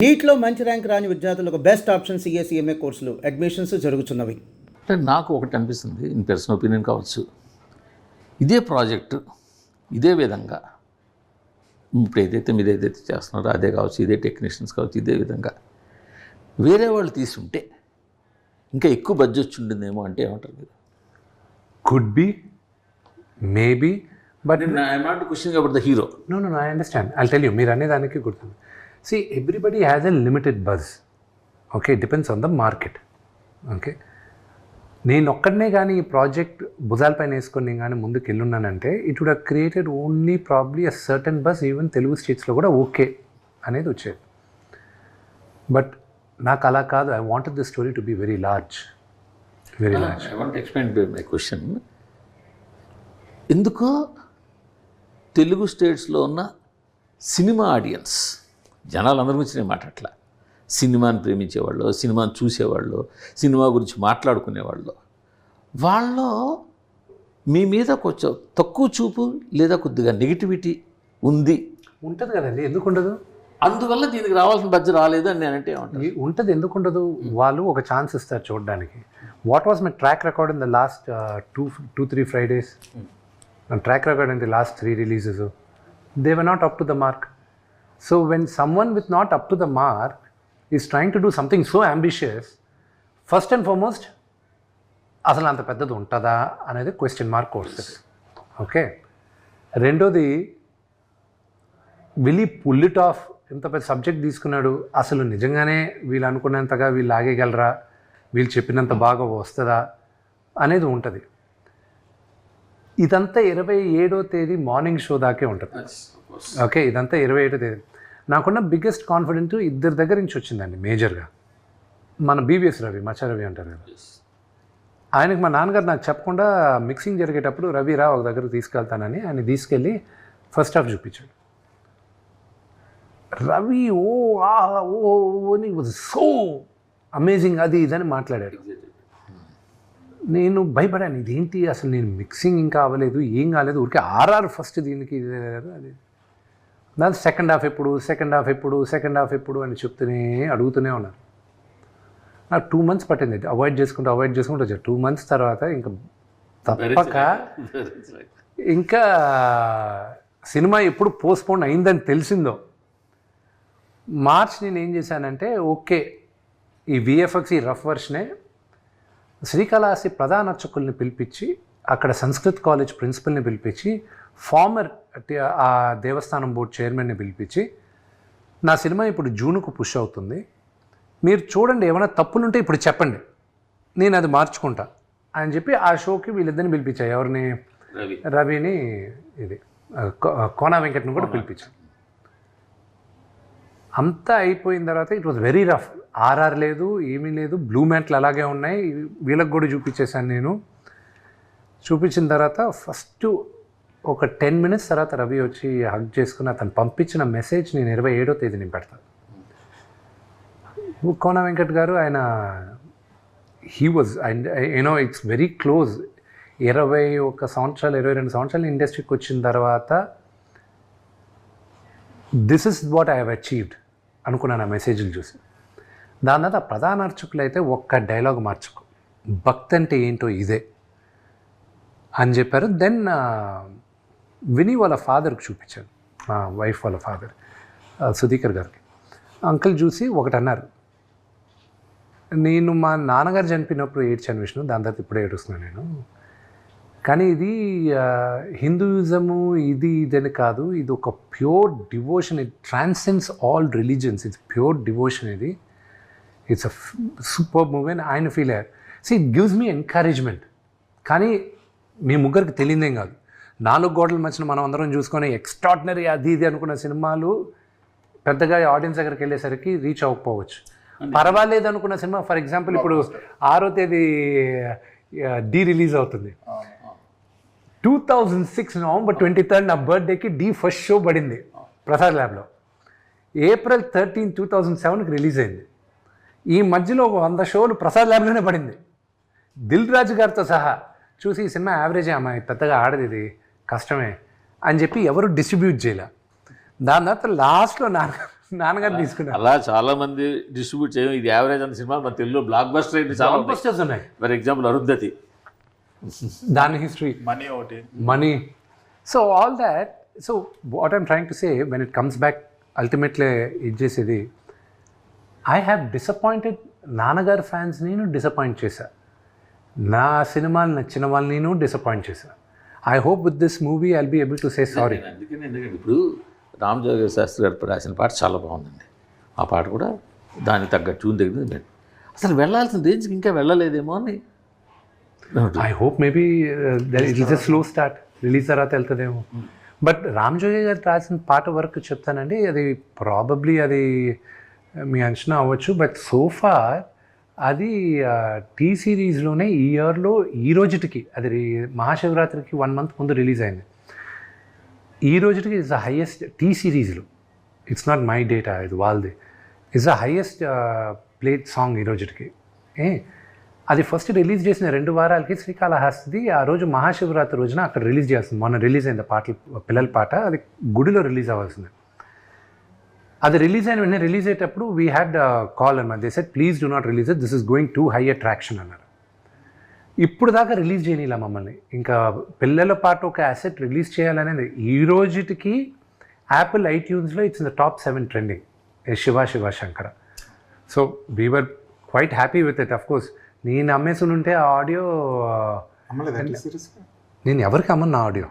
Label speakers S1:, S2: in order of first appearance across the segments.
S1: నీట్లో మంచి ర్యాంక్ రాని విద్యార్థులకు బెస్ట్ ఆప్షన్ సిఎస్ఈఎంఏ కోర్సులు అడ్మిషన్స్ జరుగుతున్నవి.
S2: అంటే నాకు ఒకటి అనిపిస్తుంది, ఇన్ పర్సనల్ ఒపీనియన్ కావచ్చు, ఇదే ప్రాజెక్టు ఇదే విధంగా ఇప్పుడు మీరు ఏదైతే చేస్తున్నారో అదే కావచ్చు, ఇదే టెక్నీషియన్స్ కావచ్చు, ఇదే విధంగా వేరే వాళ్ళు తీసుంటే ఇంకా ఎక్కువ బడ్జెట్ ఉంటుందేమో అంటే ఏమంటారు మీరు?
S3: Could be, maybe, but
S2: I'm not questioning about the hero.
S3: no, I understand. I'll tell you, మీరు అనేదానికి గుర్తుంది. See, everybody has a limited buzz. Okay, it depends on the market. Okay, నేను ఒక్కడనే కానీ ఈ ప్రాజెక్ట్ భుజాలపైన వేసుకొని నేను కానీ ముందుకు వెళ్ళున్నానంటే it would have created only probably a certain buzz, even Telugu స్టేట్స్లో కూడా ఓకే అనేది వచ్చేది. బట్ నాకు అలా కాదు. I wanted the story to be very large.
S2: I want explain my question. ఎందుకో తెలుగు స్టేట్స్లో ఉన్న సినిమా ఆడియన్స్ జనాలందరి గురించి నేను మాట్లాడట్లా, సినిమాని ప్రేమించేవాళ్ళు, సినిమాని చూసేవాళ్ళు, సినిమా గురించి మాట్లాడుకునేవాళ్ళు, వాళ్ళు మీ మీద కొంచెం తక్కువ చూపు లేదా కొద్దిగా నెగిటివిటీ
S3: ఉంటుంది కదండి, ఎందుకు ఉండదు?
S2: అందువల్ల దీనికి రావాల్సిన బడ్జెట్ రాలేదు అని నేనంటే
S3: ఉంటుంది. ఎందుకు ఉండదు? వాళ్ళు ఒక ఛాన్స్ ఇస్తారు చూడడానికి. What was my track record in the last 2-3 Fridays? Track record in the last 3 releases, they were not up to the mark. So when someone with not up to the mark is trying to do something so ambitious, first and foremost అసలు అంత పెద్దది ఉంటుందా అనేది question mark వస్తుంది. Okay, రెండోది will ఈ pull it of? ఇంత పెద్ద సబ్జెక్ట్ తీసుకున్నాడు, అసలు నిజంగానే వీళ్ళు అనుకున్నంతగా వీళ్ళు ఆగేయగలరా, వీళ్ళు చెప్పినంత బాగా వస్తుందా అనేది ఉంటుంది. ఇదంతా 27వ తేదీ మార్నింగ్ షో దాకే ఉంటుంది. ఓకే, ఇదంతా 27వ తేదీ. నాకున్న బిగ్గెస్ట్ కాన్ఫిడెంట్ ఇద్దరి దగ్గర నుంచి వచ్చిందండి మేజర్గా. మన బీవీఎస్ రవి, మచ్చా రవి అంటారు కదా, ఆయనకు మా నాన్నగారు నాకు చెప్పకుండా మిక్సింగ్ జరిగేటప్పుడు రవి రా ఒక దగ్గర తీసుకెళ్తానని ఆయన తీసుకెళ్ళి ఫస్ట్ హాఫ్ చూపించాడు. రవి ఓ అని వాజ్ సో అమేజింగ్ అది ఇదని మాట్లాడాడు. నేను భయపడాను, ఇదేంటి అసలు నేను మిక్సింగ్ ఇంకా అవ్వలేదు, ఏం కాలేదు, ఊరికే ఆర్ఆర్ ఫస్ట్ దీనికి అది దాని సెకండ్ హాఫ్ ఎప్పుడు అని చెప్తూనే అడుగుతూనే ఉన్నారు. నాకు 2 months పట్టింది అవాయిడ్ చేసుకుంటూ వచ్చాను. 2 months తర్వాత ఇంకా తప్పక ఇంకా సినిమా ఎప్పుడు పోస్ట్పోన్ అయిందని తెలిసిందో మార్చ్ నేను ఏం చేశానంటే, ఓకే ఈ విఎఫ్ఎక్స్ ఈ రఫ్ వర్షనే శ్రీకాళహస్తి ప్రధాన అర్చకుల్ని పిలిపించి, అక్కడ సంస్కృత్ కాలేజ్ ప్రిన్సిపల్ని పిలిపించి, ఫార్మర్ ఆ దేవస్థానం బోర్డు చైర్మన్ని పిలిపించి, నా సినిమా ఇప్పుడు జూన్కు పుష్ అవుతుంది, మీరు చూడండి, ఏమైనా తప్పులుంటే ఇప్పుడు చెప్పండి, నేను అది మార్చుకుంటా అని చెప్పి ఆ షోకి వీళ్ళిద్దరిని పిలిపించాయి. ఎవరిని? రవిని, ఇది కోనా వెంకట్ని కూడా పిలిపించాను. అంతా అయిపోయిన తర్వాత it was very rough. RR లేదు, ఏమీ లేదు, బ్లూ మ్యాట్లు అలాగే ఉన్నాయి. వీళ్ళకి కూడా చూపించేశాను నేను. చూపించిన తర్వాత ఫస్ట్ ఒక 10 minutes తర్వాత రవి వచ్చి హగ్ చేసుకుని అతను పంపించిన మెసేజ్ నేను 27వ తేదీని పెడతాను. కోన వెంకట్ గారు, ఆయన he was you know it's very close. 21 సంవత్సరాలు 22 సంవత్సరాలు ఇండస్ట్రీకి వచ్చిన తర్వాత this is what I have achieved అనుకున్నాను ఆ మెసేజ్లు చూసి. దాని తర్వాత ప్రధాన అర్చకులు అయితే ఒక్క డైలాగ్ మార్చుకో, భక్తి అంటే ఏంటో ఇదే అని చెప్పారు. దెన్ విని వాళ్ళ ఫాదర్కి చూపించాను, మా వైఫ్ వాళ్ళ ఫాదర్ సుధీకర్ గారికి. అంకుల్ చూసి ఒకటి అన్నారు, నేను మా నాన్నగారు చనిపోయినప్పుడు ఏడ్చాను విష్ణు, దాని తర్వాత ఇప్పుడే ఏడుస్తున్నాను నేను, కానీ ఇది హిందూయిజము ఇదని కాదు, ఇది ఒక pure devotion, it transcends all religions, it's pure devotion, ఇది ఇట్స్ అ సూపర్ మూవీ అని ఆయన ఫీల్ అయ్యారు. So it gives me encouragement. కానీ మీ ముగ్గురికి తెలియదేం కాదు, 4 గోడల మధ్యన మనం అందరం చూసుకొని ఎక్స్ట్రాడినరీ అది ఇది అనుకున్న సినిమాలు పెద్దగా ఆడియన్స్ దగ్గరికి వెళ్ళేసరికి రీచ్ అవ్వకపోవచ్చు. పర్వాలేదు అనుకున్న సినిమా, ఫర్ ఎగ్జాంపుల్ ఇప్పుడు 6వ తేదీ డి రిలీజ్ అవుతుంది. 2006 November 23rd నా బర్త్డేకి డి ఫస్ట్ షో పడింది ప్రసాద్ ల్యాబ్లో. April 13, 2007కి రిలీజ్ అయింది. ఈ మధ్యలో ఒక 100 షోలు ప్రసాద్ ల్యాబ్లోనే పడింది, దిల్ రాజు గారితో సహా. చూసి ఈ సినిమా యావరేజ్ అమ్మాయి, పెద్దగా ఆడది, ఇది కష్టమే అని చెప్పి ఎవరు డిస్ట్రిబ్యూట్ చేయలే. దాని తర్వాత లాస్ట్లో నాన్నగారు తీసుకున్నారు.
S2: అలా చాలా మంది డిస్ట్రిబ్యూట్ చేయం. ఇది యావరేజ్ అన్న సినిమా మన తెలుగులో బ్లాక్ బస్టర్ అయింది చాలా.
S3: బ్లాక్ బస్టర్స్ ఉన్నాయి.
S2: ఫర్ ఎగ్జాంపుల్ అరుంధతి,
S3: దాని history, money. So all that. So what I'm trying to say, when it comes back ultimately ఇది చేసేది, ఐ హ్యావ్ డిసప్పాయింటెడ్ నాన్నగారు ఫ్యాన్స్. నేను డిసప్పాయింట్ చేశా. నా సినిమాలు నచ్చిన వాళ్ళు నేను డిసప్పాయింట్ చేశా. I hope with this movie I'll be able to say sorry.
S2: ఎందుకంటే ఇప్పుడు రామ్ జోగి శాస్త్రి గారు రాసిన పాట చాలా బాగుందండి. ఆ పాట కూడా దానికి తగ్గ ట్యూన్ దగ్గర అసలు వెళ్ళాల్సిన రేంజ్కి ఇంకా వెళ్ళలేదేమో అని.
S3: I hope maybe it is a slow start. Release తర్వాత వెళ్తుందేమో. బట్ రామ్ జోగి గారు రాసిన పాట వరకు చెప్తానండి, అది ప్రాబబ్లీ అది మీ అంచనా అవ్వచ్చు. బట్ సోఫార్ అది టీ సిరీస్లోనే ఈ ఇయర్లో ఈ రోజుటికి, అది మహాశివరాత్రికి 1 month ముందు రిలీజ్ అయింది. ఈ రోజుటికి ఇట్స్ ద హైయెస్ట్ టీ సిరీస్లో. ఇట్స్ నాట్ మై డేటా, ఇది వాళ్ళది. It's the highest played song ఈ రోజుటికి. అది ఫస్ట్ రిలీజ్ చేసిన 2 వారాలకి శ్రీకాళహస్తి ఆ రోజు మహాశివరాత్రి రోజున అక్కడ రిలీజ్ చేస్తుంది. మొన్న రిలీజ్ అయింది పాటలు, పిల్లల పాట. అది గుడిలో రిలీజ్ అవ్వాల్సింది. అది రిలీజ్ అయిన వెంటనే రిలీజ్ అయ్యేటప్పుడు వీ హ్యాడ్ కాల్ అన్నమాట. They said please do not release it, this is going to high attraction అన్నారు. ఇప్పుడు దాకా రిలీజ్ చేయనిలా మమ్మల్ని. ఇంకా పిల్లల పాట ఒక అసెట్ రిలీజ్ చేయాలనేది ఈ రోజుటికి యాపిల్ ఐట్యూన్స్లో it's in the top 7 trending. Shiva Shiva Shankara. So we were quite happy with it. Of course నేను అమ్మేసి ఉంటే ఆ ఆడియో నేను ఎవరికి అమ్మను. నా ఆడియో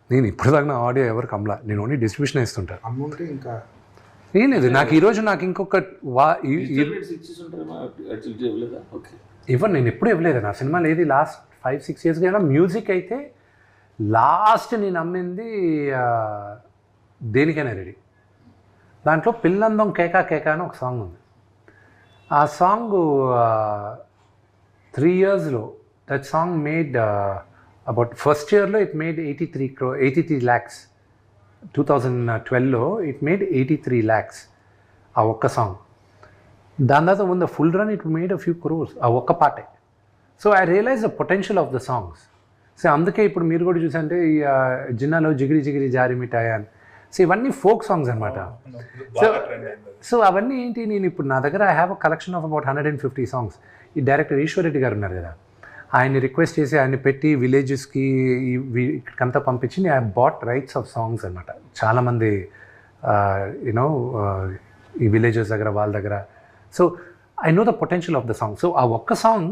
S3: నేను ఇప్పుడు దాకా నా ఆడియో ఎవరికి అమ్మలా. నేను ఓన్లీ డిస్ట్రిబ్యూషన్ ఇస్తుంటాను.
S4: అమ్ముంటే ఇంకా
S3: ఏం లేదు. నాకు ఈరోజు నాకు ఇంకొక ఇవ్వను. నేను ఎప్పుడు ఇవ్వలేదు. నా సినిమా లేదు లాస్ట్ 5-6 years అయినా. మ్యూజిక్ అయితే లాస్ట్ నేను అమ్మింది దేనికైనా రెడీ. దాంట్లో పిల్లందం కేకా కేకా అని ఒక సాంగ్ ఉంది. ఆ సాంగ్ 3 yearsలో that song made about first ఇయర్లో ఇట్ మేడ్ 83 lakhs. 2012లో ఇట్ మేడ్ 83 lakhs ఆ ఒక్క సాంగ్. దాని తర్వాత ఉన్న full run it made a few crores ఆ ఒక్క పాటే. So I realise the potential of the songs. So అందుకే ఇప్పుడు మీరు కూడా చూసంటే ఈ జిన్నాలో జిగిరి జిగిరి జారి మిఠాయి అని. సో ఇవన్నీ ఫోక్ సాంగ్స్ అనమాట. సో అవన్నీ ఏంటి, నేను ఇప్పుడు నా దగ్గర I have a collection of about 150 songs. ఈ డైరెక్టర్ ఈశ్వర్ రెడ్డి గారు ఉన్నారు కదా, ఆయన్ని రిక్వెస్ట్ చేసి ఆయన్ని పెట్టి విలేజెస్కి ఇక్కడికంతా పంపించి I bought rights of songs అనమాట. చాలామంది యూనో ఈ విలేజెస్ దగ్గర వాళ్ళ దగ్గర. So I know the potential of the song. So ఆ ఒక్క సాంగ్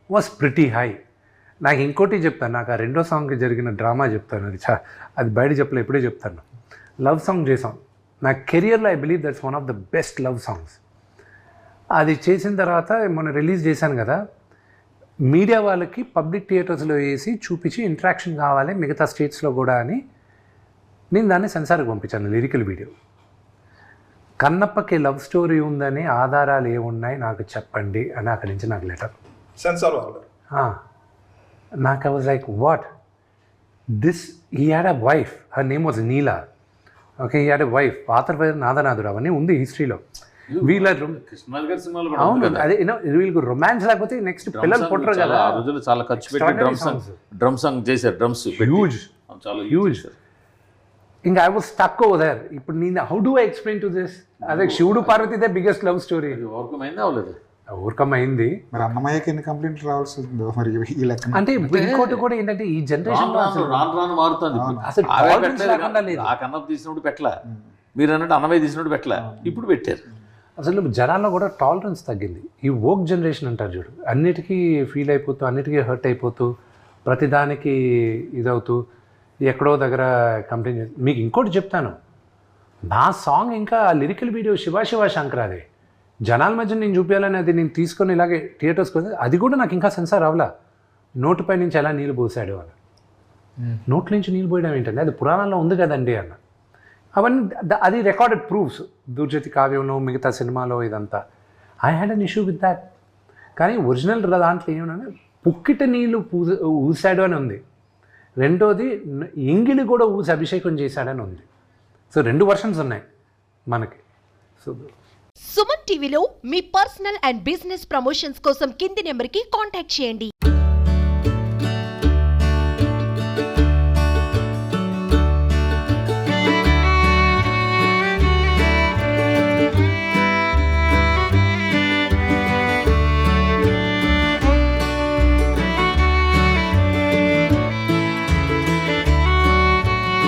S3: వాజ్ ప్రిటీ హై. నాకు ఇంకోటి చెప్తాను, నాకు ఆ 2వ సాంగ్కి జరిగిన డ్రామా చెప్తాను. అది బయట చెప్పలే, ఎప్పుడే చెప్తాను. లవ్ సాంగ్ చేసాం. నా కెరియర్లో I believe that's one of the best love songs. అది చేసిన తర్వాత మొన్న రిలీజ్ చేశాను కదా, మీడియా వాళ్ళకి పబ్లిక్ థియేటర్స్లో వేసి చూపించి ఇంట్రాక్షన్ కావాలి మిగతా స్టేట్స్లో కూడా అని నేను దాన్ని సెన్సార్కి పంపించాను, లిరికల్ వీడియో. కన్నప్పకి లవ్ స్టోరీ ఉందని ఆధారాలు ఏమున్నాయి నాకు చెప్పండి అని అక్కడి నుంచి నాకు లెటర్.
S4: సెన్సార్
S3: నాకు I was like what this. He had a wife, her name was Neela. Okay, he had a wife. పాత్ర పేరు నాదనాథుడు. అవన్నీ ఉంది హిస్టరీలో. వీళ్ళ అవును, అదే వీళ్ళకి రొమాన్స్ లేకపోతే నెక్స్ట్ పిల్లలు పుట్టరు కదా.
S2: ఆ రోజుల్లో చాలా ఖర్చు పెట్టి డ్రమ్ సాంగ్ చేశారు. Drums huge.
S3: ఇంకా I was stuck over there. ఇప్పుడు నేను how do I explain to this? అదే శివుడు Parvati they biggest love story.
S2: Overcome అయిందా అవ్వలేదు?
S3: ఓవర్కమ్ అయింది.
S4: మరి అన్నమయ్యకి ఎన్ని కంప్లైంట్లు రావాల్సి ఉందో మరి ఈ లెక్క.
S3: అంటే ఇంకోటి కూడా ఏంటంటే ఈ జనరేషన్
S2: రాను మారుతుంది.
S3: అసలు
S2: ఆ కన్నప్ప తీసినప్పుడు పెట్టలా, మీరు అన్నట్టు అన్నమయ్య తీసినప్పుడు పెట్టలా, ఇప్పుడు పెట్టారు.
S3: అసలు జనాల్లో కూడా టాలరెన్స్ తగ్గింది. ఈ వోక్ జనరేషన్ అంటారు చూడు, అన్నిటికీ ఫీల్ అయిపోతూ, అన్నిటికీ హర్ట్ అయిపోతూ, ప్రతిదానికి ఇదవుతూ, ఎక్కడో దగ్గర కంప్లైంట్ చేసి. మీకు ఇంకోటి చెప్తాను, నా సాంగ్ ఇంకా లిరికల్ వీడియో శివ శివ శంకర్ అది జనాల మధ్య నేను చూపించాలని అది నేను తీసుకొని ఇలాగే థియేటర్స్కి వస్తే అది కూడా నాకు ఇంకా సెన్సార్ అవ్వలా. నోటిపై నుంచి ఎలా నీళ్ళు పోసాడు అని. నోట్ల నుంచి నీళ్ళు పోయడం ఏంటంటే అది పురాణాల్లో ఉంది కదండి అన్న. అవన్నీ అది రికార్డెడ్ ప్రూఫ్స్. దుర్జతి కావ్యంలో మిగతా సినిమాలో ఇదంతా. I had an issue with that. కానీ ఒరిజినల్ దాంట్లో ఏమన్నా పుక్కిట నీళ్ళు ఊసాడు అని ఉంది. రెండోది ఎంగిలి కూడా ఊసి అభిషేకం చేశాడని ఉంది. సో 2 వర్షన్స్ ఉన్నాయి మనకి. సో
S5: సుమన్ టీవీలో మీ పర్సనల్ అండ్ బిజినెస్ ప్రమోషన్స్ కోసం కింది నెంబర్కి కాంటాక్ట్ చేయండి.